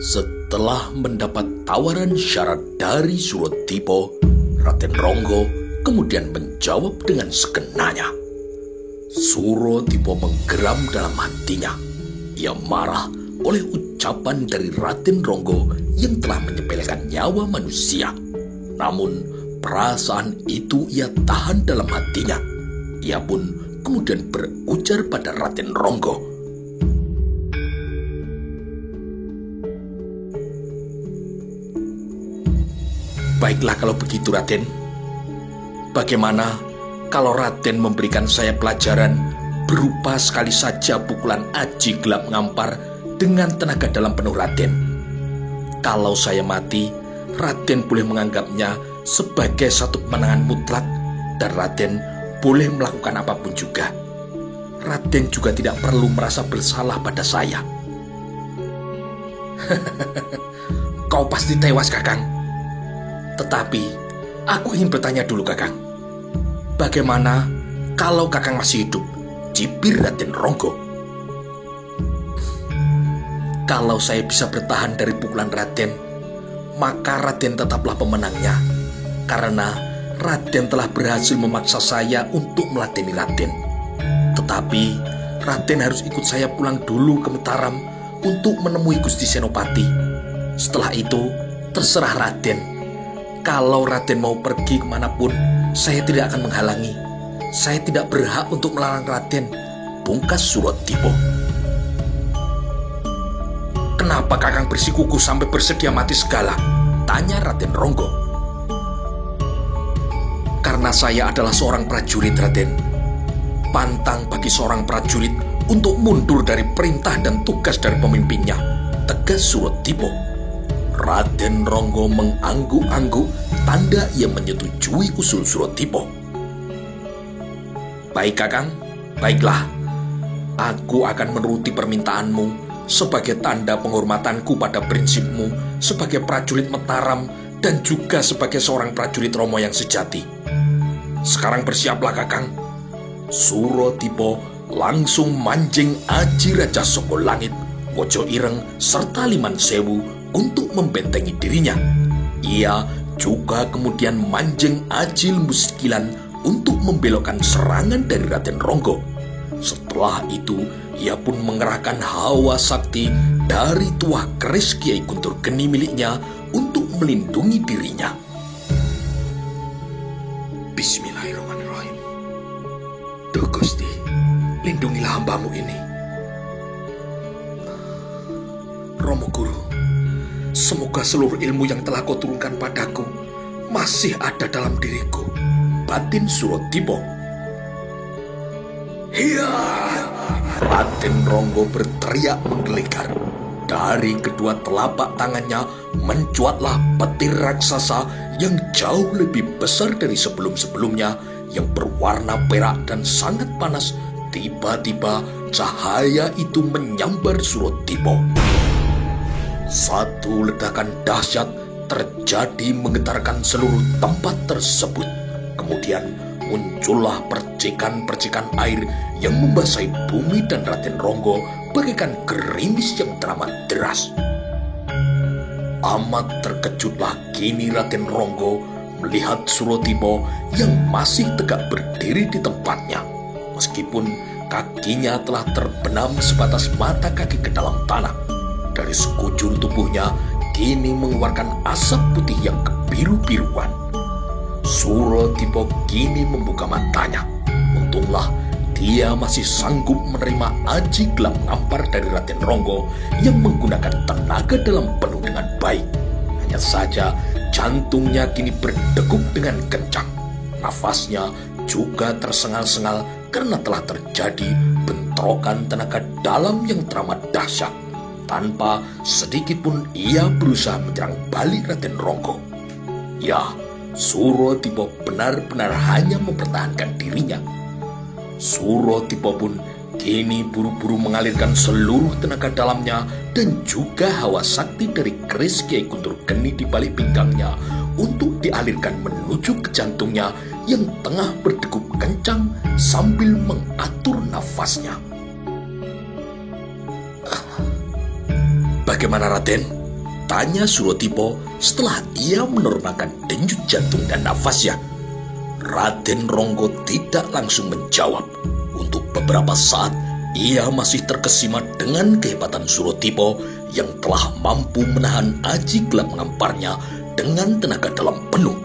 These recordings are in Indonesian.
Setelah mendapat tawaran syarat dari Suratipo, Raden Ronggo kemudian menjawab dengan sekenanya. Suratipo menggeram dalam hatinya. Ia marah oleh ucapan dari Raden Ronggo yang telah menyepelekan nyawa manusia. Namun perasaan itu ia tahan dalam hatinya. Ia pun kemudian berujar pada Raden Ronggo, "Baiklah kalau begitu, Raden. Bagaimana kalau Raden memberikan saya pelajaran berupa sekali saja pukulan aji gelap ngampar dengan tenaga dalam penuh Raden? Kalau saya mati, Raden boleh menganggapnya sebagai satu kemenangan mutlak dan Raden boleh melakukan apapun juga. Raden juga tidak perlu merasa bersalah pada saya." "Kau pasti tewas, Kakang. Tetapi aku ingin bertanya dulu, Kakang. Bagaimana kalau Kakang masih hidup?" cibir Raden Ronggo. "Kalau saya bisa bertahan dari pukulan Raden, maka Raden tetaplah pemenangnya. Karena Raden telah berhasil memaksa saya untuk meladeni Raden. Tetapi Raden harus ikut saya pulang dulu ke Mataram untuk menemui Gusti Senopati. Setelah itu terserah Raden. Kalau Raden mau pergi kemanapun, saya tidak akan menghalangi. Saya tidak berhak untuk melarang Raden," pungkas Suratipo. "Kenapa Kakang bersikukuh sampai bersedia mati segala?" tanya Raden Ronggo. "Karena saya adalah seorang prajurit, Raden. Pantang bagi seorang prajurit untuk mundur dari perintah dan tugas dari pemimpinnya," tegas Suratipo. Raden Ronggo mengangguk-angguk, tanda ia menyetujui usul Suratipo. "Baik, Kakang. Baiklah. Aku akan menuruti permintaanmu sebagai tanda penghormatanku pada prinsipmu sebagai prajurit Mataram dan juga sebagai seorang prajurit Romo yang sejati. Sekarang bersiaplah, Kakang." Suratipo langsung manjing Aji Raja Soko Langit, Wojo Ireng, serta Liman Sewu untuk membentengi dirinya. Ia juga kemudian manjing Aji Lembu Sekilan untuk membelokkan serangan dari Raden Ronggo. Setelah itu, ia pun mengerahkan hawa sakti dari tuah keris Kiai Guntur Geni miliknya untuk melindungi dirinya. "Bismillahirrahmanirrahim. Duh Gusti, lindungilah hambamu ini. Romo Guru, semoga seluruh ilmu yang telah kau turunkan padaku masih ada dalam diriku," batin Suratipo. "Hiya!" Raden Ronggo berteriak menggelegar. Dari kedua telapak tangannya mencuatlah petir raksasa yang jauh lebih besar dari sebelum-sebelumnya, yang berwarna perak dan sangat panas. Tiba-tiba cahaya itu menyambar Suratipo. Satu ledakan dahsyat terjadi menggetarkan seluruh tempat tersebut. Kemudian muncullah percikan-percikan air yang membasahi bumi dan Raden Ronggo bagaikan gerimis yang teramat deras. Amat terkejutlah kini Raden Ronggo melihat Suratipo yang masih tegak berdiri di tempatnya. Meskipun kakinya telah terbenam sebatas mata kaki ke dalam tanah. Dari sekujur tubuhnya kini mengeluarkan asap putih yang kebiru-biruan. Suratipo kini membuka matanya. Untunglah dia masih sanggup menerima aji gelap ngampar dari Raden Ronggo yang menggunakan tenaga dalam penuh dengan baik. Hanya saja jantungnya kini berdegup dengan kencang. Nafasnya juga tersengal-sengal karena telah terjadi bentrokan tenaga dalam yang teramat dahsyat. Tanpa sedikit pun ia berusaha menyerang balik Raden Ronggo. Ya, Suratipo benar-benar hanya mempertahankan dirinya. Suratipo pun kini buru-buru mengalirkan seluruh tenaga dalamnya dan juga hawa sakti dari keris Kiai Guntur Geni di balik pinggangnya untuk dialirkan menuju ke jantungnya yang tengah berdegup kencang sambil mengatur nafasnya. "Bagaimana, Raden?" Tanya Suratipo setelah ia menormalkan denyut jantung dan nafasnya. Raden Ronggo tidak langsung menjawab. Untuk beberapa saat ia masih terkesima dengan kehebatan Suratipo yang telah mampu menahan aji gelap mengamparnya dengan tenaga dalam penuh.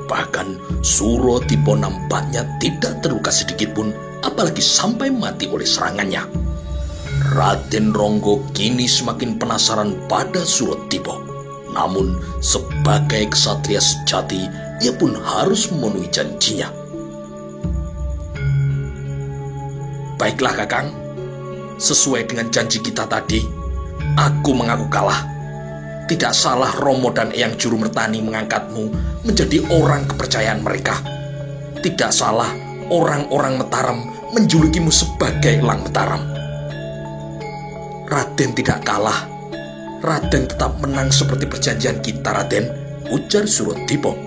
Bahkan Suratipo nampaknya tidak terluka sedikit pun, apalagi sampai mati oleh serangannya. Raden Ronggo kini semakin penasaran pada Suratipo. Namun sebagai ksatria sejati, ia pun harus memenuhi janjinya. Baiklah Kakang, sesuai dengan janji kita tadi, aku mengaku kalah. Tidak salah Romo dan Eyang Jurumertani mengangkatmu menjadi orang kepercayaan mereka. Tidak salah orang-orang Mataram menjulukimu sebagai Elang Mataram. Raden tidak kalah. Raden tetap menang seperti perjanjian kita, Raden, ujar Suratipo.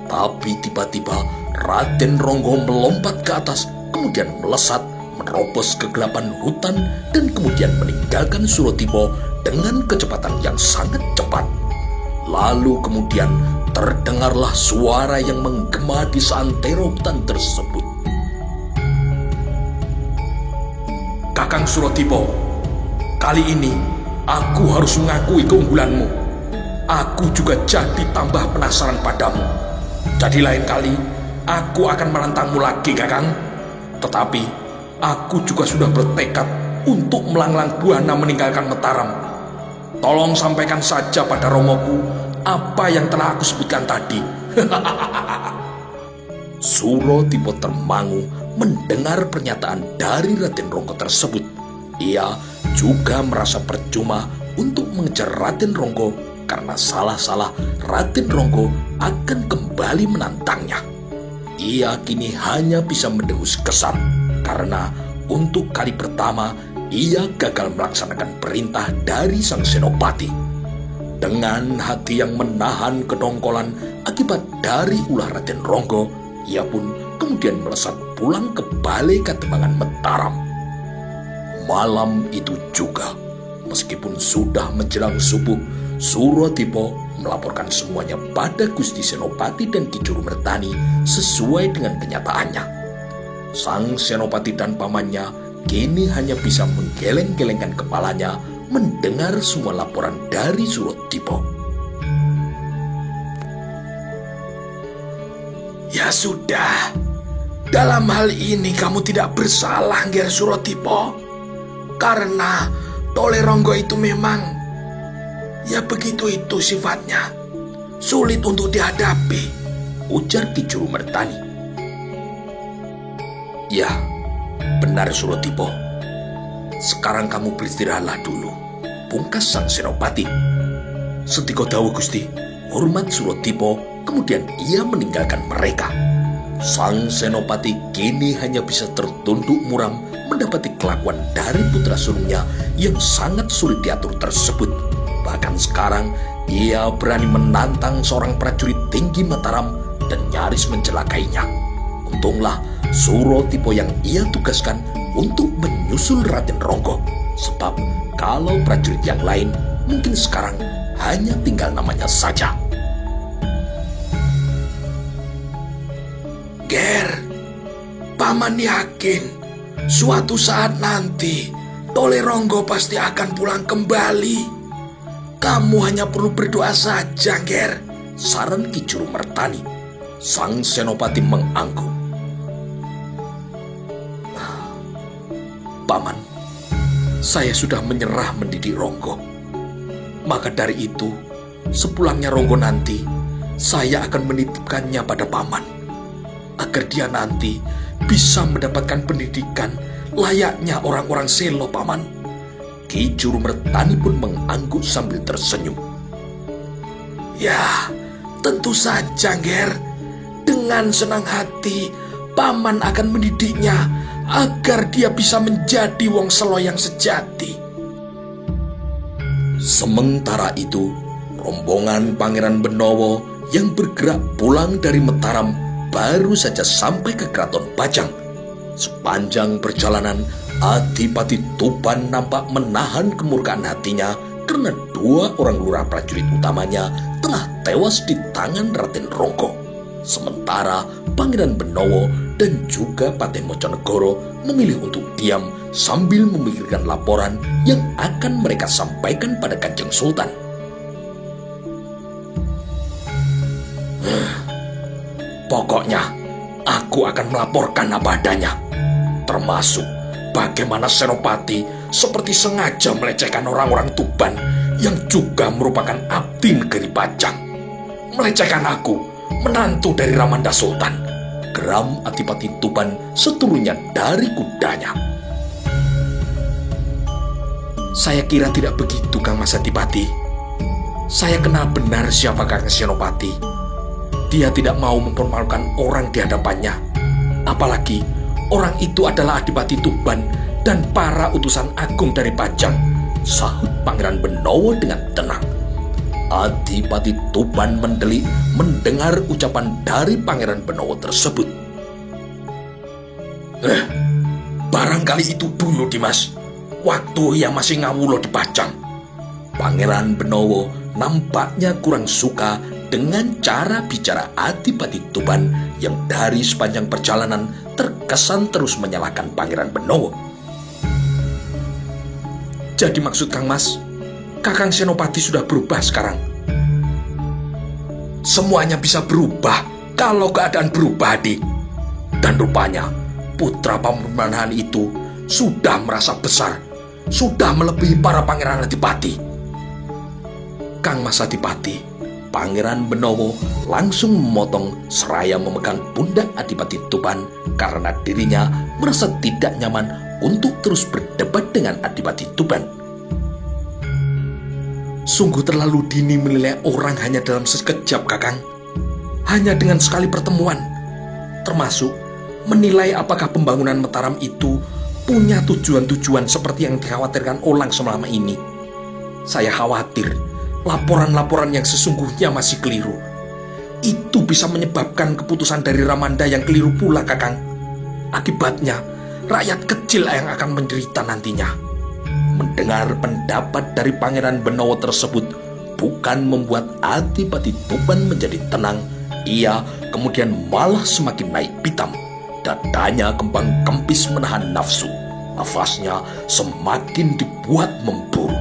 Tapi tiba-tiba Raden Ronggo melompat ke atas, kemudian melesat, menerobos kegelapan hutan, dan kemudian meninggalkan Suratipo dengan kecepatan yang sangat cepat. Lalu kemudian terdengarlah suara yang menggema di seantero hutan tersebut. Kakang Suratipo, kali ini aku harus mengakui keunggulanmu. Aku juga jadi tambah penasaran padamu. Jadi lain kali aku akan menantangmu lagi, Kakang. Tetapi aku juga sudah bertekad untuk melanglang buana meninggalkan Mataram. Tolong sampaikan saja pada Romoku apa yang telah aku sebutkan tadi. Suratipo termangu mendengar pernyataan dari Raden Ronggo tersebut. Ia juga merasa percuma untuk mengejar Raden Ronggo karena salah-salah Raden Ronggo akan kembali menantangnya. Ia kini hanya bisa mendengus kesal karena untuk kali pertama ia gagal melaksanakan perintah dari sang senopati. Dengan hati yang menahan kedongkolan akibat dari ulah Raden Ronggo, ia pun kemudian melesat pulang ke Balai Katembangan Mataram. Malam itu juga, meskipun sudah menjelang subuh, Suratipo melaporkan semuanya pada Gusti Senopati dan Ki Jurumertani sesuai dengan kenyataannya. Sang senopati dan pamannya kini hanya bisa menggeleng-gelengkan kepalanya mendengar semua laporan dari Suratipo. Ya sudah, dalam hal ini kamu tidak bersalah, Nger Suratipo. Karena Tole Ronggo itu memang ya begitu itu sifatnya, sulit untuk dihadapi, ujar Ki Jurumertani. Ya, benar Suratipo. Sekarang kamu beristirahatlah dulu, pungkas sang senopati. Setiko dawuh Gusti, hormat Suratipo. Kemudian ia meninggalkan mereka. Sang senopati kini hanya bisa tertunduk muram mendapati kelakuan dari putra sulungnya yang sangat sulit diatur tersebut. Bahkan sekarang ia berani menantang seorang prajurit tinggi Mataram dan nyaris mencelakainya. Untunglah Suratipo yang ia tugaskan untuk menyusul Raden Ronggo. Sebab kalau prajurit yang lain mungkin sekarang hanya tinggal namanya saja. Ger, paman yakin suatu saat nanti Tole Ronggo pasti akan pulang kembali. Kamu hanya perlu berdoa saja, Ger, saran Ki Jurumertani. Sang senopati mengangguk. Paman, saya sudah menyerah mendidik Ronggo. Maka dari itu, sepulangnya Ronggo nanti, saya akan menitipkannya pada paman, agar dia nanti bisa mendapatkan pendidikan layaknya orang-orang Selo, paman. Ki Jurumertani pun mengangguk sambil tersenyum. Ya, tentu saja, Ger. Dengan senang hati, paman akan mendidiknya agar dia bisa menjadi wong Selo yang sejati. Sementara itu, rombongan Pangeran Benowo yang bergerak pulang dari Mataram baru saja sampai ke Keraton Pajang. Sepanjang perjalanan, Adipati Tuban nampak menahan kemurkaan hatinya karena 2 orang lurah prajurit utamanya telah tewas di tangan Raden Ronggo. Sementara Pangeran Benowo dan juga Patih Mojonegoro memilih untuk diam sambil memikirkan laporan yang akan mereka sampaikan pada Kanjeng Sultan. Pokoknya, aku akan melaporkan apa adanya, termasuk bagaimana Senopati seperti sengaja melecehkan orang-orang Tuban yang juga merupakan abdi negeri Pajang. Melecehkan aku, menantu dari Ramanda Sultan, geram Adipati Tuban seturunnya dari kudanya. Saya kira tidak begitu, Kang Mas Adipati. Saya kenal benar siapa Kang Senopati. Dia tidak mau mempermalukan orang di hadapannya. Apalagi orang itu adalah Adipati Tuban dan para utusan agung dari Pajang, sahut Pangeran Benowo dengan tenang. Adipati Tuban mendelik mendengar ucapan dari Pangeran Benowo tersebut. Barangkali itu dulu, Dimas, waktu ia masih ngawulo di Pajang. Pangeran Benowo nampaknya kurang suka dengan cara bicara Adipati Tuban yang dari sepanjang perjalanan terkesan terus menyalahkan Pangeran Benowo. Jadi maksud Kang Mas, Kakang Senopati sudah berubah sekarang? Semuanya bisa berubah kalau keadaan berubah, Adik. Dan rupanya putra pemerintahan itu sudah merasa besar, sudah melebihi para pangeran Adipati. Kang Mas Adipati, Pangeran Benowo langsung memotong seraya memegang pundak Adipati Tuban karena dirinya merasa tidak nyaman untuk terus berdebat dengan Adipati Tuban. Sungguh terlalu dini menilai orang hanya dalam sekejap, Kakang. Hanya dengan sekali pertemuan. Termasuk menilai apakah pembangunan Mataram itu punya tujuan-tujuan seperti yang dikhawatirkan Olang selama ini. Saya khawatir laporan-laporan yang sesungguhnya masih keliru. Itu bisa menyebabkan keputusan dari Ramanda yang keliru pula, Kakang. Akibatnya, rakyat kecil yang akan menderita nantinya. Mendengar pendapat dari Pangeran Benowo tersebut bukan membuat Adipati Tuban menjadi tenang. Ia kemudian malah semakin naik pitam. Dadanya kembang kempis menahan nafsu. Nafasnya semakin dibuat memburu.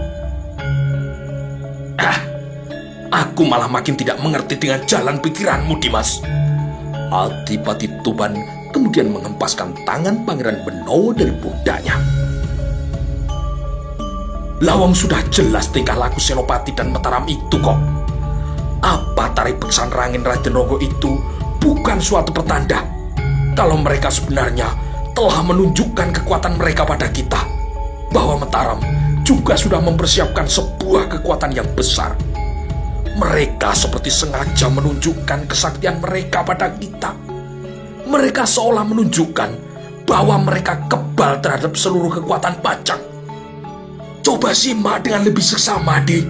Aku malah makin tidak mengerti dengan jalan pikiranmu, Dimas. Adipati Tuban kemudian menghempaskan tangan Pangeran Benowo dari pundaknya. Lawang sudah jelas tingkah laku Senopati dan Mataram itu kok. Apa tarik beksan rangin Raden Ronggo itu bukan suatu pertanda kalau mereka sebenarnya telah menunjukkan kekuatan mereka pada kita, bahwa Mataram juga sudah mempersiapkan sebuah kekuatan yang besar. Mereka seperti sengaja menunjukkan kesaktian mereka pada kita. Mereka seolah menunjukkan bahwa mereka kebal terhadap seluruh kekuatan Pajang. Coba simak dengan lebih seksama, Adik.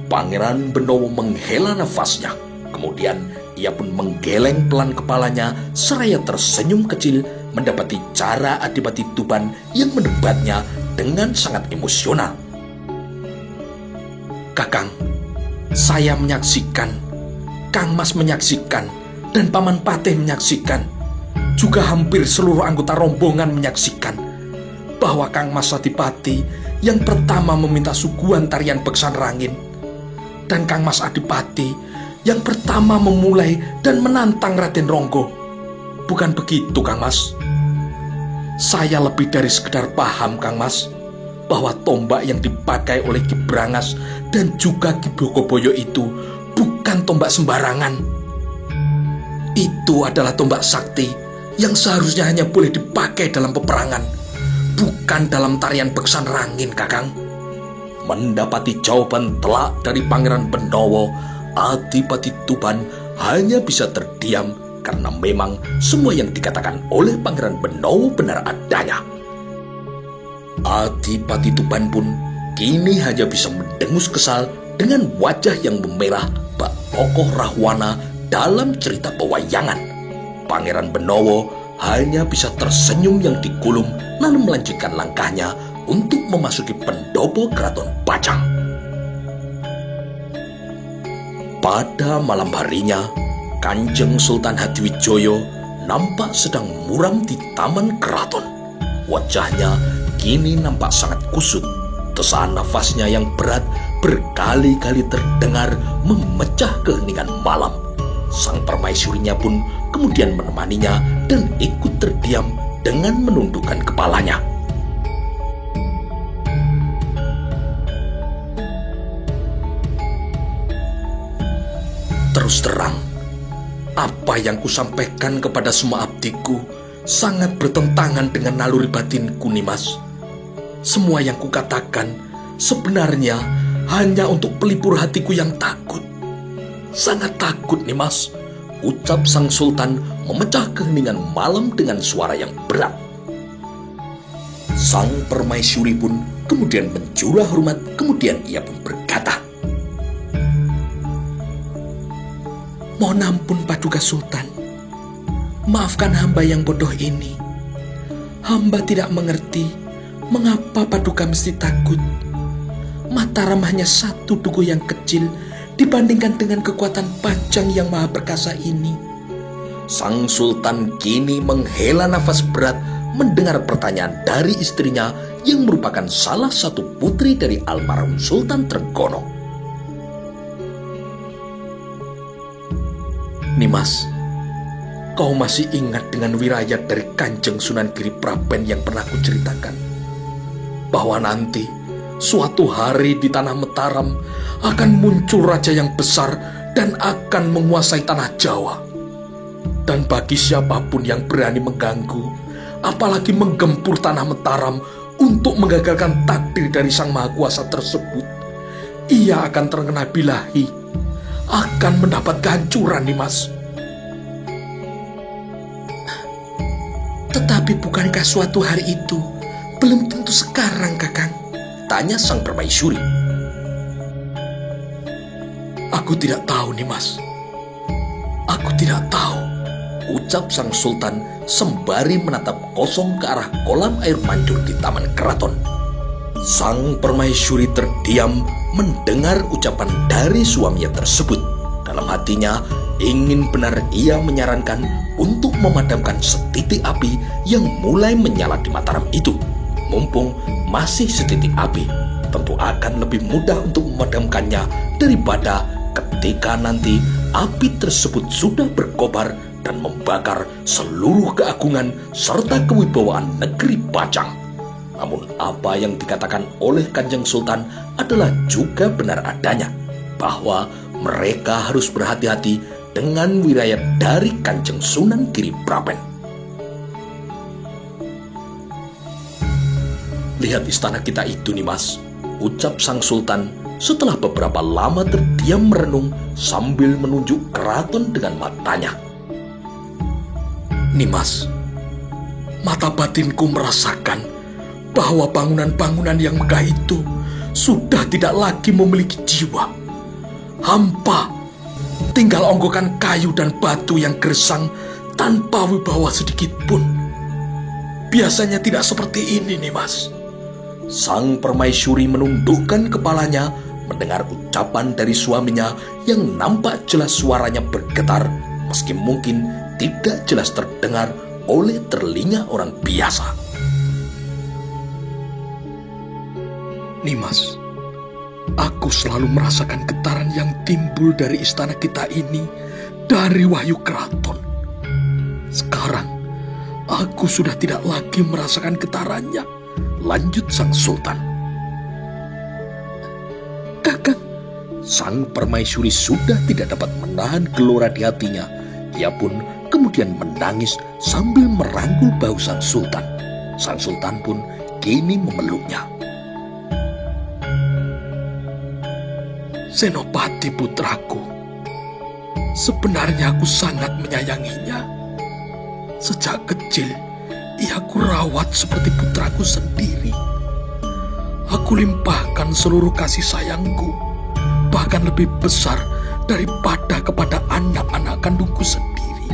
Pangeran Benowo menghela nafasnya. Kemudian ia pun menggeleng pelan kepalanya seraya tersenyum kecil mendapati cara Adipati Tuban yang mendebatnya dengan sangat emosional. Kakang, saya menyaksikan, Kang Mas menyaksikan, dan Paman Patih menyaksikan, juga hampir seluruh anggota rombongan menyaksikan bahwa Kang Mas Adipati yang pertama meminta suguhan tarian beksan rangin, dan Kang Mas Adipati yang pertama memulai dan menantang Raden Ronggo. Bukan begitu, Kang Mas? Saya lebih dari sekedar paham, Kang Mas, bahwa tombak yang dipakai oleh Ki Brangas dan juga Ki Bogoboyo itu bukan tombak sembarangan. Itu adalah tombak sakti yang seharusnya hanya boleh dipakai dalam peperangan, bukan dalam tarian beksan rangin, Kakang. Mendapati jawaban telak dari Pangeran Benowo, Adipati Tuban hanya bisa terdiam karena memang semua yang dikatakan oleh Pangeran Benowo benar adanya. Adipati Tuban pun kini hanya bisa mendengus kesal dengan wajah yang memerah bak tokoh Rahwana dalam cerita pewayangan. Pangeran Benowo hanya bisa tersenyum yang digulung lalu melanjutkan langkahnya untuk memasuki pendopo keraton Pajang. Pada malam harinya, Kanjeng Sultan Hadiwijoyo nampak sedang muram di taman keraton. Wajahnya kini nampak sangat kusut. Desahan nafasnya yang berat berkali-kali terdengar memecah keheningan malam. Sang permaisurinya pun kemudian menemaninya dan ikut terdiam dengan menundukkan kepalanya. Terus terang, apa yang kusampaikan kepada semua abdiku sangat bertentangan dengan naluri batinku, Nimas. Semua yang kukatakan sebenarnya hanya untuk pelipur hatiku yang takut. Sangat takut, Nimas, ucap sang sultan memecah keheningan malam dengan suara yang berat. Sang permaisuri pun kemudian menjura hormat, kemudian ia pun berkata, "Mohon ampun Paduka Sultan, maafkan hamba yang bodoh ini. Hamba tidak mengerti mengapa Paduka mesti takut. Mataram hanya satu tugu yang kecil dibandingkan dengan kekuatan Pajang yang maha perkasa ini." Sang sultan kini menghela nafas berat mendengar pertanyaan dari istrinya yang merupakan salah satu putri dari almarhum Sultan Trenggono. "Nimas, kau masih ingat dengan wirayat dari Kanjeng Sunan Giripraben yang pernah kuceritakan? Bahwa nanti, suatu hari di tanah Mataram akan muncul raja yang besar dan akan menguasai tanah Jawa. Dan bagi siapapun yang berani mengganggu, apalagi menggempur tanah Mataram untuk menggagalkan takdir dari Sang Maha Kuasa tersebut, ia akan terkena bilahi, akan mendapat kehancuran, Nimas." "Tetapi bukankah suatu hari itu belum tentu sekarang, Kakang?" tanya sang permaisuri. "Aku tidak tahu, Nimas. Aku tidak tahu," ucap sang sultan sembari menatap kosong ke arah kolam air mancur di taman keraton. Sang permaisuri terdiam mendengar ucapan dari suaminya tersebut. Dalam hatinya ingin benar ia menyarankan untuk memadamkan setitik api yang mulai menyala di Mataram itu. Mumpung masih setitik api, tentu akan lebih mudah untuk memadamkannya daripada ketika nanti api tersebut sudah berkobar dan membakar seluruh keagungan serta kewibawaan negeri Pajang. Namun apa yang dikatakan oleh Kanjeng Sultan adalah juga benar adanya, bahwa mereka harus berhati-hati dengan wirayat dari Kanjeng Sunan Giripraben. "Lihat istana kita itu, Nimas," ucap sang sultan setelah beberapa lama terdiam merenung sambil menunjuk keraton dengan matanya. "Nimas, mata batinku merasakan bahwa bangunan-bangunan yang megah itu sudah tidak lagi memiliki jiwa. Hampa, tinggal onggokan kayu dan batu yang gersang tanpa wibawa sedikit pun. Biasanya tidak seperti ini, Nimas." Sang permaisuri menundukkan kepalanya mendengar ucapan dari suaminya yang nampak jelas suaranya bergetar, meski mungkin tidak jelas terdengar oleh telinga orang biasa. "Nimas, aku selalu merasakan getaran yang timbul dari istana kita ini dari wahyu keraton. Sekarang, aku sudah tidak lagi merasakan getarannya," lanjut sang sultan. "Kakang," sang permaisuri sudah tidak dapat menahan gelora di hatinya. Ia pun kemudian menangis sambil merangkul bahu sang sultan. Sang sultan pun kini memeluknya. "Senopati putraku, sebenarnya aku sangat menyayanginya. Sejak kecil, ia kurawat seperti putraku sendiri. Aku limpahkan seluruh kasih sayangku, bahkan lebih besar daripada kepada anak-anak kandungku sendiri.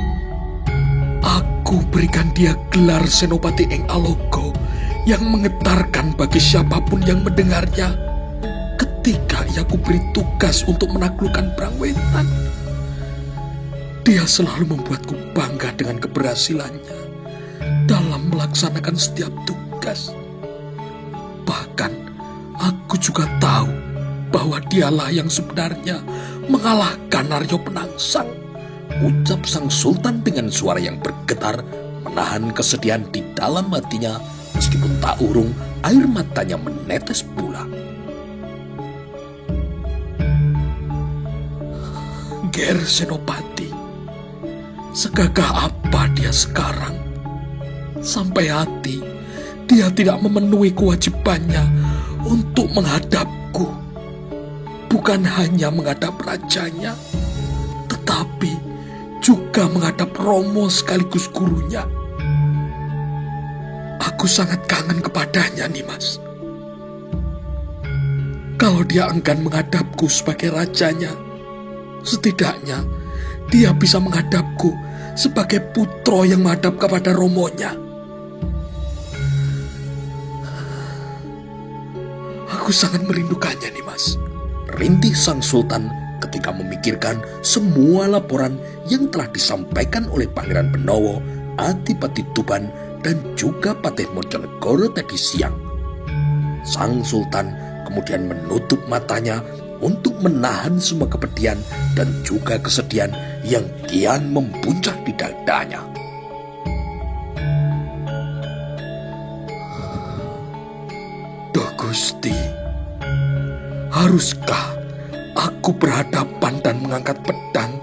Aku berikan dia gelar Senopati Eng Alogo yang menggetarkan bagi siapapun yang mendengarnya ketika ia kuberi tugas untuk menaklukkan Brangwetan. Dia selalu membuatku bangga dengan keberhasilannya dalam melaksanakan setiap tugas. Bahkan aku juga tahu bahwa dialah yang sebenarnya mengalahkan Aryo Penangsang. Ucap sang sultan dengan suara yang bergetar, menahan kesedihan di dalam hatinya. Meskipun tak urung, air matanya menetes pula. Ger Senopati, segagah apa dia sekarang? Sampai hati dia tidak memenuhi kewajibannya untuk menghadapku. Bukan hanya menghadap rajanya, tetapi juga menghadap Romo sekaligus gurunya. Aku sangat kangen kepadanya, Nimas. Kalau dia enggan menghadapku sebagai rajanya, setidaknya dia bisa menghadapku sebagai putra yang menghadap kepada romonya. Aku sangat merindukannya, Nimas. Rintih sang sultan ketika memikirkan semua laporan yang telah disampaikan oleh Pangeran Benowo, Adipati Tuban, dan juga Patih Mojonegoro tadi siang. Sang sultan kemudian menutup matanya untuk menahan semua kepedihan dan juga kesedihan yang kian mempuncak di dadanya. Duh Gusti, haruskah aku berhadapan dan mengangkat pedang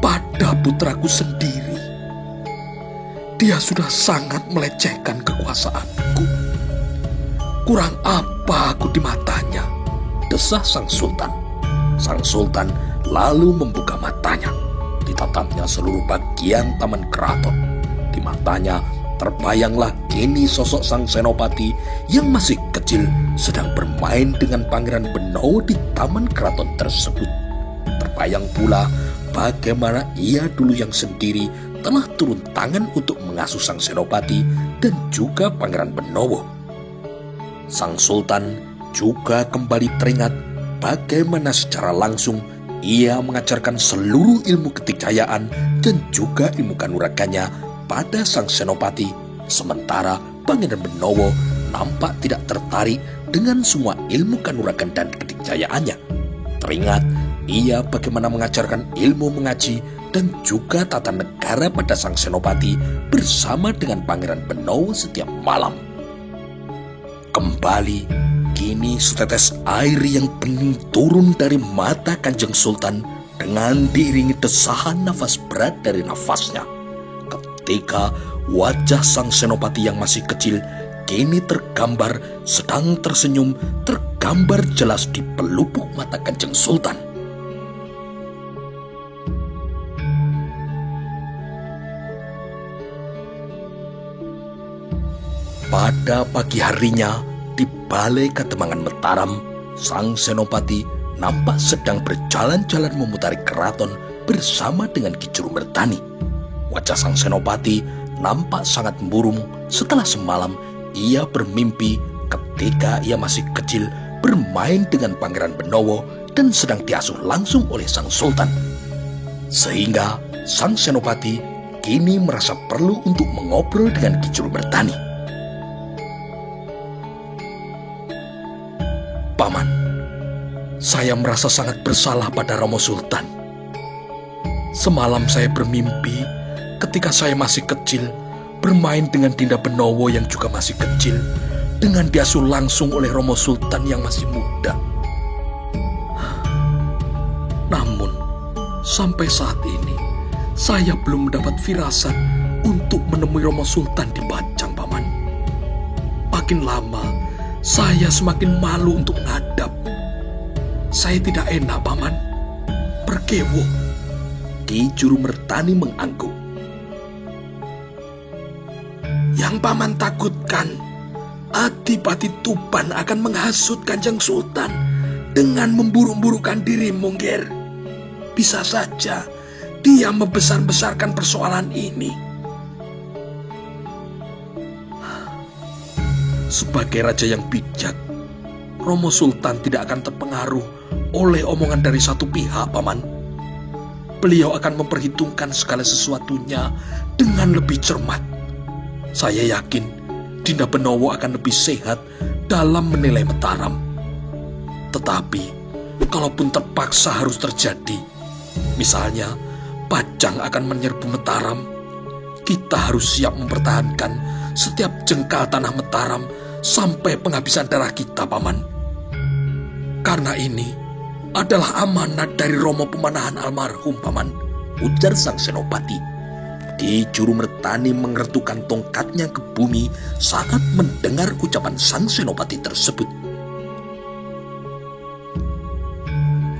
pada putraku sendiri? Dia sudah sangat melecehkan kekuasaanku. Kurang apa aku di matanya? Desah sang sultan. Sang sultan lalu membuka matanya. Ditatapnya seluruh bagian taman keraton. Di matanya terbayanglah kini sosok sang senopati yang masih kecil sedang bermain dengan Pangeran Benowo di taman keraton tersebut. Terbayang pula bagaimana ia dulu yang sendiri telah turun tangan untuk mengasuh sang senopati dan juga Pangeran Benowo. Sang sultan juga kembali teringat bagaimana secara langsung ia mengajarkan seluruh ilmu ketikcayaan dan juga ilmu kanuraganya pada sang senopati, sementara Pangeran Benowo nampak tidak tertarik dengan semua ilmu kanuragan dan ketikcayaannya. Teringat ia bagaimana mengajarkan ilmu mengaji dan juga tata negara pada sang senopati bersama dengan Pangeran Benowo setiap malam. Kembali, kini setetes air yang bening turun dari mata Kanjeng Sultan dengan diiringi desahan nafas berat dari nafasnya. Ketika wajah sang senopati yang masih kecil kini tergambar sedang tersenyum, tergambar jelas di pelupuk mata Kanjeng Sultan. Pada pagi harinya, di Balai Kademangan Mataram, sang senopati nampak sedang berjalan-jalan memutari keraton bersama dengan Ki Juru Mertani. Wajah sang senopati nampak sangat murung setelah semalam ia bermimpi ketika ia masih kecil bermain dengan Pangeran Benowo dan sedang diasuh langsung oleh sang sultan. Sehingga sang senopati kini merasa perlu untuk mengobrol dengan Ki Juru Mertani. Paman, saya merasa sangat bersalah pada Romo Sultan. Semalam saya bermimpi ketika saya masih kecil bermain dengan Dinda Benowo yang juga masih kecil dengan diasuh langsung oleh Romo Sultan yang masih muda. Namun, sampai saat ini saya belum mendapat firasat untuk menemui Romo Sultan di Bajang, Paman. Makin lama saya semakin malu untuk menghadap. Saya tidak enak, Paman. Perkewo. Ki Juru Mertani mengangguk. Yang Paman takutkan, Adipati Tuban akan menghasut Kanjeng Sultan dengan memburu-burukan dirimu, Ger. Bisa saja dia membesar-besarkan persoalan ini. Sebagai raja yang bijak, Romo Sultan tidak akan terpengaruh oleh omongan dari satu pihak, Paman. Beliau akan memperhitungkan segala sesuatunya dengan lebih cermat. Saya yakin Dinda Benowo akan lebih sehat dalam menilai Mataram. Tetapi, kalaupun terpaksa harus terjadi, misalnya Pajang akan menyerbu Mataram, kita harus siap mempertahankan setiap jengkal tanah Mataram sampai penghabisan darah kita, Paman. Karena ini adalah amanat dari Romo Pemanahan almarhum, Paman, ujar sang senopati. Ki Juru Mertani mengertukkan tongkatnya ke bumi saat mendengar ucapan sang senopati tersebut.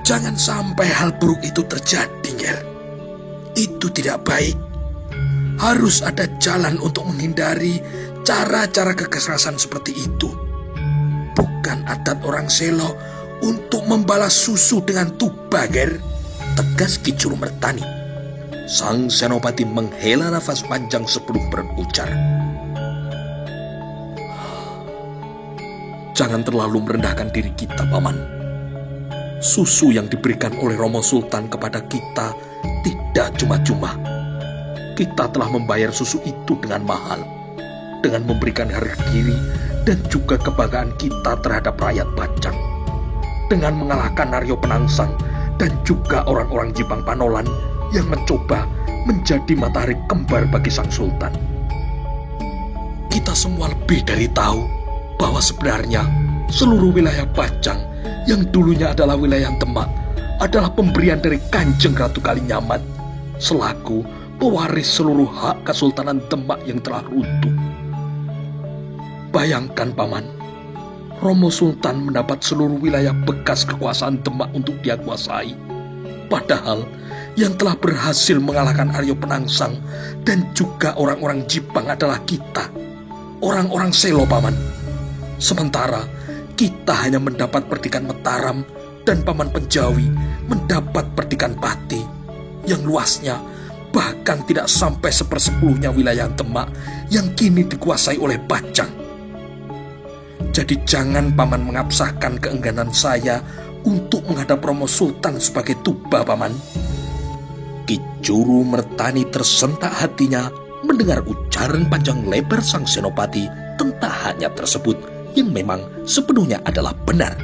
Jangan sampai hal buruk itu terjadi, Ngel. Itu tidak baik. Harus ada jalan untuk menghindari cara-cara kekerasan seperti itu. Bukan adat orang Selo untuk membalas susu dengan tuba, Ger, tegas Ki Juru Mertani. Sang senopati menghela nafas panjang sebelum berujar. Jangan terlalu merendahkan diri kita, Paman. Susu yang diberikan oleh Romo Sultan kepada kita tidak cuma-cuma. Kita telah membayar susu itu dengan mahal, dengan memberikan harga diri dan juga kebanggaan kita terhadap rakyat Pajang, dengan mengalahkan Aryo Penangsang dan juga orang-orang Jipang Panolan yang mencoba menjadi matahari kembar bagi sang sultan. Kita semua lebih dari tahu bahwa sebenarnya seluruh wilayah Pajang yang dulunya adalah wilayah Demak adalah pemberian dari Kanjeng Ratu Kalinyamat selaku pewaris seluruh hak Kesultanan Demak yang telah runtuh. Bayangkan, Paman, Romo Sultan mendapat seluruh wilayah bekas kekuasaan Demak untuk dia kuasai. Padahal yang telah berhasil mengalahkan Aryo Penangsang dan juga orang-orang Jipang adalah kita, orang-orang Selo, Paman. Sementara kita hanya mendapat perdikan Mataram dan Paman Penjawi mendapat perdikan Pati yang luasnya bahkan tidak sampai 1/10 wilayah Demak yang kini dikuasai oleh Pajang. Jadi jangan Paman mengabsahkan keengganan saya untuk menghadap Romo Sultan sebagai tuba, Paman. Ki Juru Mertani tersentak hatinya mendengar ucapan panjang lebar sang senopati tentang haknya tersebut yang memang sepenuhnya adalah benar.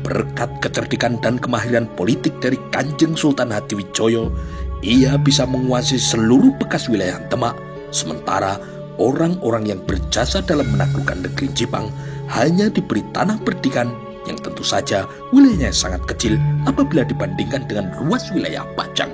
Berkat kecerdikan dan kemahiran politik dari Kanjeng Sultan Hadiwijoyo, ia bisa menguasai seluruh bekas wilayah Demak, sementara orang-orang yang berjasa dalam menaklukkan negeri Jipang hanya diberi tanah perdikan yang tentu saja wilayahnya sangat kecil apabila dibandingkan dengan luas wilayah Pajang.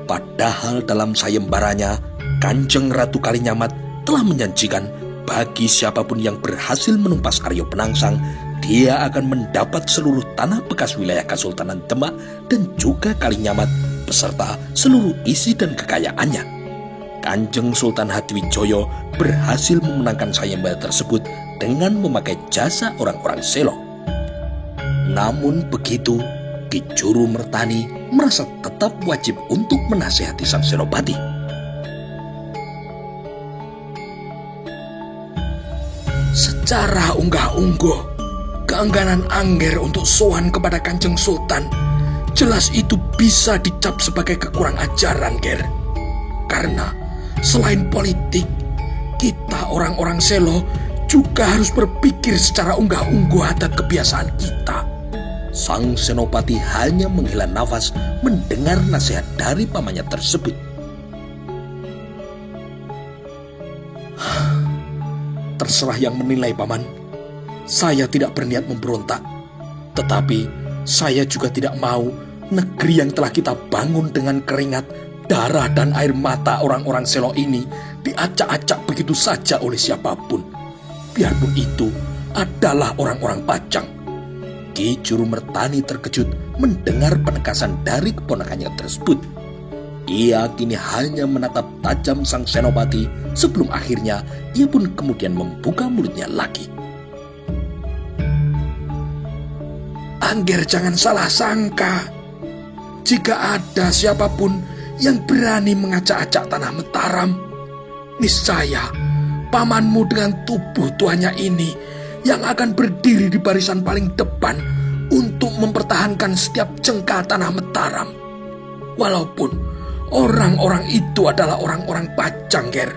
Padahal dalam sayembaranya, Kanjeng Ratu Kalinyamat telah menjanjikan bagi siapapun yang berhasil menumpas Aryo Penangsang, dia akan mendapat seluruh tanah bekas wilayah Kesultanan Demak dan juga Kalinyamat beserta seluruh isi dan kekayaannya. Kanjeng Sultan Hadiwijoyo berhasil memenangkan sayembara tersebut dengan memakai jasa orang-orang Selo. Namun begitu, Ki Juru Mertani merasa tetap wajib untuk menasihati sang senopati. Secara unggah-ungguh, keengganan Angger untuk sowan kepada Kanjeng Sultan jelas itu bisa dicap sebagai kekurang ajaran, Ger. Karena selain politik, kita orang-orang Selo juga harus berpikir secara unggah-ungguh adat kebiasaan kita. Sang senopati hanya menghela nafas mendengar nasihat dari pamannya tersebut. Terserah yang menilai, Paman. Saya tidak berniat memberontak. Tetapi saya juga tidak mau negeri yang telah kita bangun dengan keringat, darah, dan air mata orang-orang Selo ini diacak-acak begitu saja oleh siapapun. Biarpun itu adalah orang-orang Pajang. Ki Juru Mertani terkejut mendengar penegasan dari keponakannya tersebut. Ia kini hanya menatap tajam sang senopati sebelum akhirnya ia pun kemudian membuka mulutnya lagi. Angger, jangan salah sangka. Jika ada siapapun yang berani mengacak-acak tanah Mataram, niscaya pamanmu dengan tubuh tuanya ini yang akan berdiri di barisan paling depan untuk mempertahankan setiap jengkal tanah Mataram. Walaupun orang-orang itu adalah orang-orang Pajang, Ger,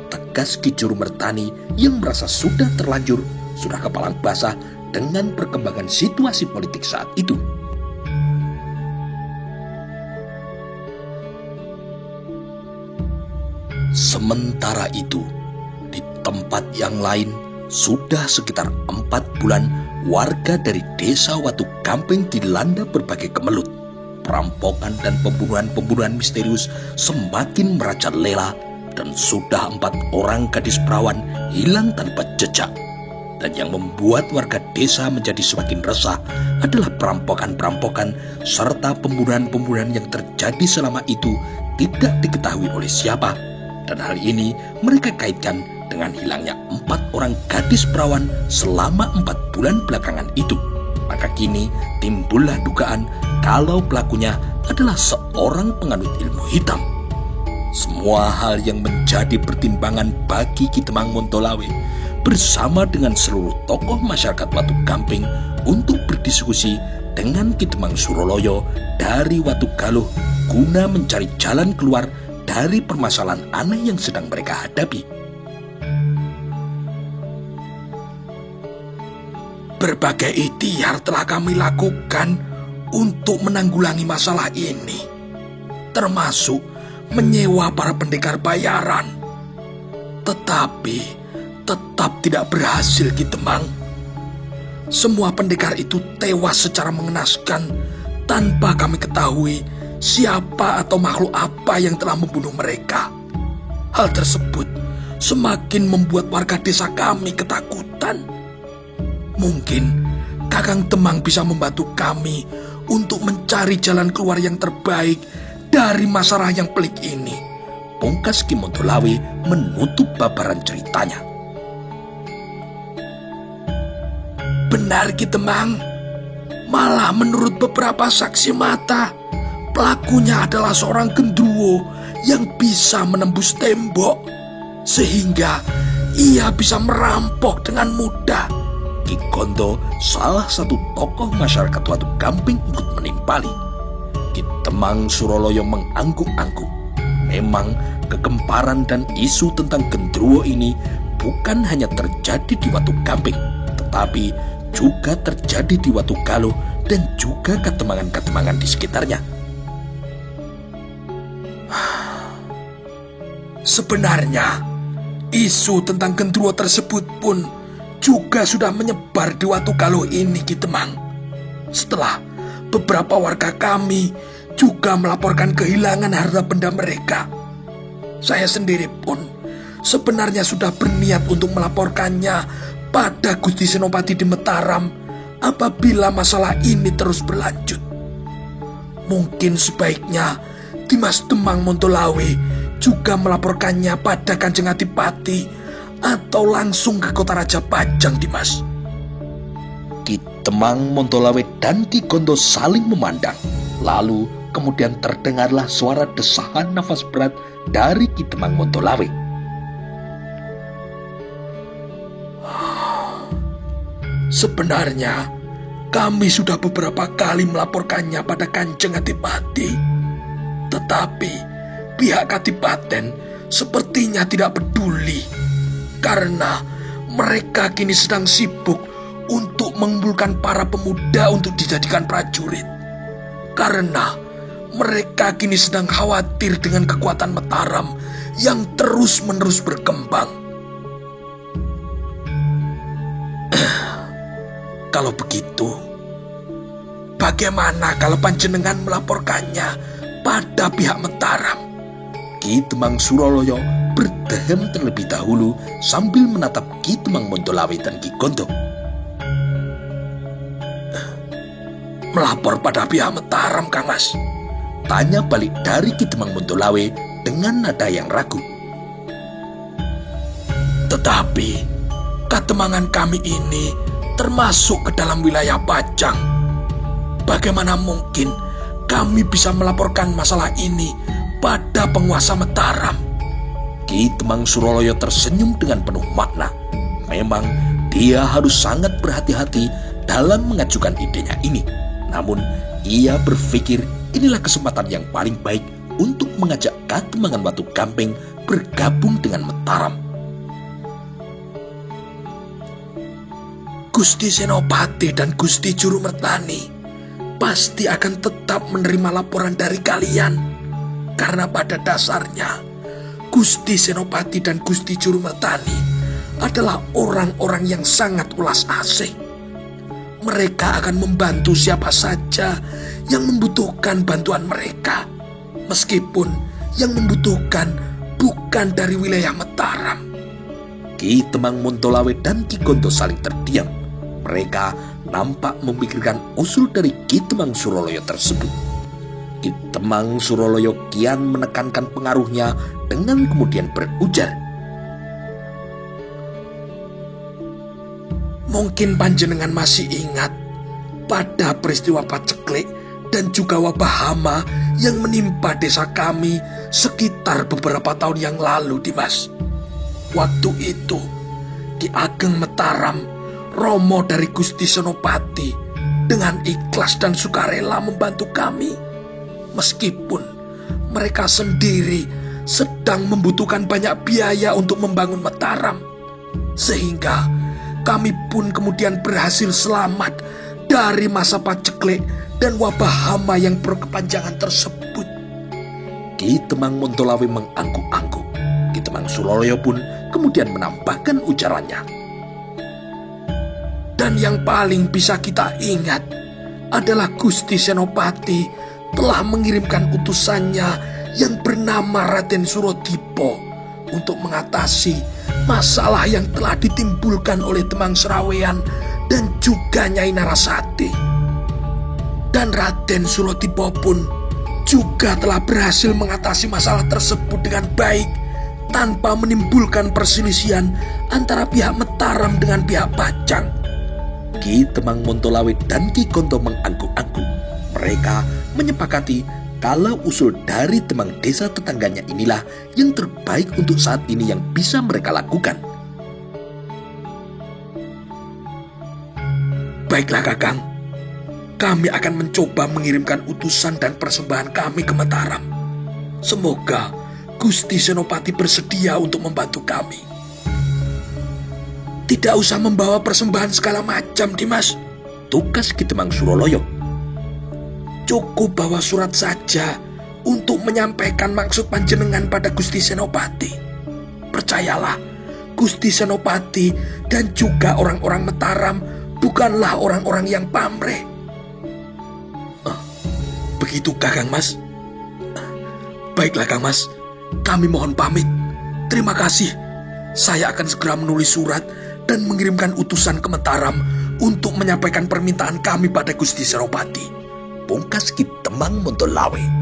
tegas Ki Juru Mertani yang merasa sudah terlanjur, sudah kepalang basah dengan perkembangan situasi politik saat itu. Sementara itu, di tempat yang lain, sudah sekitar 4 bulan warga dari desa Watu Gamping dilanda berbagai kemelut. Perampokan dan pembunuhan-pembunuhan misterius semakin merajalela dan sudah 4 orang gadis perawan hilang tanpa jejak. Dan yang membuat warga desa menjadi semakin resah adalah perampokan-perampokan serta pembunuhan-pembunuhan yang terjadi selama itu tidak diketahui oleh siapa. Dan hal ini mereka kaitkan dengan hilangnya 4 orang gadis perawan selama 4 bulan belakangan itu. Maka kini timbullah dugaan kalau pelakunya adalah seorang penganut ilmu hitam. Semua hal yang menjadi pertimbangan bagi Ki Temang Montolawe bersama dengan seluruh tokoh masyarakat Watu Gamping untuk berdiskusi dengan Ki Temang Suroloyo dari Watu Galuh guna mencari jalan keluar dari permasalahan aneh yang sedang mereka hadapi. Berbagai ikhtiar telah kami lakukan untuk menanggulangi masalah ini, termasuk menyewa para pendekar bayaran. Tetapi tetap tidak berhasil, Ki Temang. Semua pendekar itu tewas secara mengenaskan tanpa kami ketahui siapa atau makhluk apa yang telah membunuh mereka. Hal tersebut semakin membuat warga desa kami ketakutan. Mungkin Kakang Temang bisa membantu kami untuk mencari jalan keluar yang terbaik dari masalah yang pelik ini. Pungkas Ki Montolawe menutup babaran ceritanya. Benar, Ki Temang. Malah menurut beberapa saksi mata, pelakunya adalah seorang gendruwo yang bisa menembus tembok, sehingga ia bisa merampok dengan mudah. Ki Gondo, salah satu tokoh masyarakat Watu Gamping, ikut menimpali. Ki Temang Suroloyo mengangguk-angguk. Memang kegemparan dan isu tentang gendruwo ini bukan hanya terjadi di Watu Gamping, tetapi juga terjadi di Watu Galuh dan juga katemangan-katemangan di sekitarnya. Sebenarnya, isu tentang gendruwo tersebut pun juga sudah menyebar di Watu Galuh ini, Ki Temang. Setelah beberapa warga kami juga melaporkan kehilangan harta benda mereka. Saya sendiri pun sebenarnya sudah berniat untuk melaporkannya pada Gusti Senopati di Mataram apabila masalah ini terus berlanjut. Mungkin sebaiknya Dimas Temang Montolawe juga melaporkannya pada Kanjeng Adipati atau langsung ke Kota Raja Pajang, Dimas. Ki Temang Montolawe dan Ki Gondo saling memandang. Lalu kemudian terdengarlah suara desahan nafas berat dari Ki Temang Montolawe. Sebenarnya kami sudah beberapa kali melaporkannya pada Kanjeng Adipati, tetapi pihak Kadipaten sepertinya tidak peduli karena mereka kini sedang sibuk untuk mengumpulkan para pemuda untuk dijadikan prajurit. Karena mereka kini sedang khawatir dengan kekuatan Mataram yang terus-menerus berkembang. Kalau begitu, bagaimana kalau panjenengan melaporkannya pada pihak Mataram? Ki Temang Suroloyo berdehem terlebih dahulu sambil menatap Ki Temang Montolawe dan Ki Gondo. Melapor pada pihak Mataram, Kang Mas? Tanya balik dari Ki Temang Montolawe dengan nada yang ragu. Tetapi katemangan kami ini termasuk ke dalam wilayah Pajang. Bagaimana mungkin kami bisa melaporkan masalah ini pada penguasa Mataram? Ki Temang Suroloyo tersenyum dengan penuh makna. Memang dia harus sangat berhati-hati dalam mengajukan idenya ini. Namun, ia berpikir inilah kesempatan yang paling baik untuk mengajak Katembangan Watu Gamping bergabung dengan Mataram. Gusti Senopati dan Gusti Juru Mertani pasti akan tetap menerima laporan dari kalian, karena pada dasarnya Gusti Senopati dan Gusti Juru Mertani adalah orang-orang yang sangat ulas asih. Mereka akan membantu siapa saja yang membutuhkan bantuan mereka, meskipun yang membutuhkan bukan dari wilayah Mataram. Ki Temang Montolawe dan Ki Gondo saling terdiam. Mereka nampak memikirkan usul dari Ki Temang Suroloyo tersebut. Ki Temang Suroloyo kian menekankan pengaruhnya dengan kemudian berujar, "Mungkin panjenengan masih ingat pada peristiwa paceklik dan juga wabah hama yang menimpa desa kami sekitar beberapa tahun yang lalu, Dimas. Waktu itu Ki Ageng Mataram, Romo dari Gusti Senopati, dengan ikhlas dan sukarela membantu kami, meskipun mereka sendiri sedang membutuhkan banyak biaya untuk membangun Mataram, sehingga kami pun kemudian berhasil selamat dari masa paceklik dan wabah hama yang berkepanjangan tersebut." Ki Temang Montolawe mengangguk-angguk. Ki Temang Suroloyo pun kemudian menambahkan ucarannya, "Dan yang paling bisa kita ingat adalah Gusti Senopati telah mengirimkan utusannya yang bernama Raden Surodipo untuk mengatasi masalah yang telah ditimbulkan oleh Temang Serawean dan juga Nyai Narasati. Dan Raden Surodipo pun juga telah berhasil mengatasi masalah tersebut dengan baik tanpa menimbulkan perselisihan antara pihak Mataram dengan pihak Pajang." Ki Temang Montolawe dan Ki Gondo mengangguk-angguk. Mereka menyepakati kalau usul dari temang desa tetangganya inilah yang terbaik untuk saat ini yang bisa mereka lakukan. "Baiklah Kakang, kami akan mencoba mengirimkan utusan dan persembahan kami ke Mataram. Semoga Gusti Senopati bersedia untuk membantu kami." "Tidak usah membawa persembahan segala macam, Dimas," tugas Ki Temang Suroloyo. "Cukup bawa surat saja untuk menyampaikan maksud panjenengan pada Gusti Senopati. Percayalah, Gusti Senopati dan juga orang-orang Mataram bukanlah orang-orang yang pamrih." "Begitukah Kang Mas?" "Baiklah Kang Mas, kami mohon pamit. Terima kasih. Saya akan segera menulis surat dan mengirimkan utusan ke Mataram untuk menyampaikan permintaan kami pada Gusti Senopati," pungkas Ki Temang Montolawe.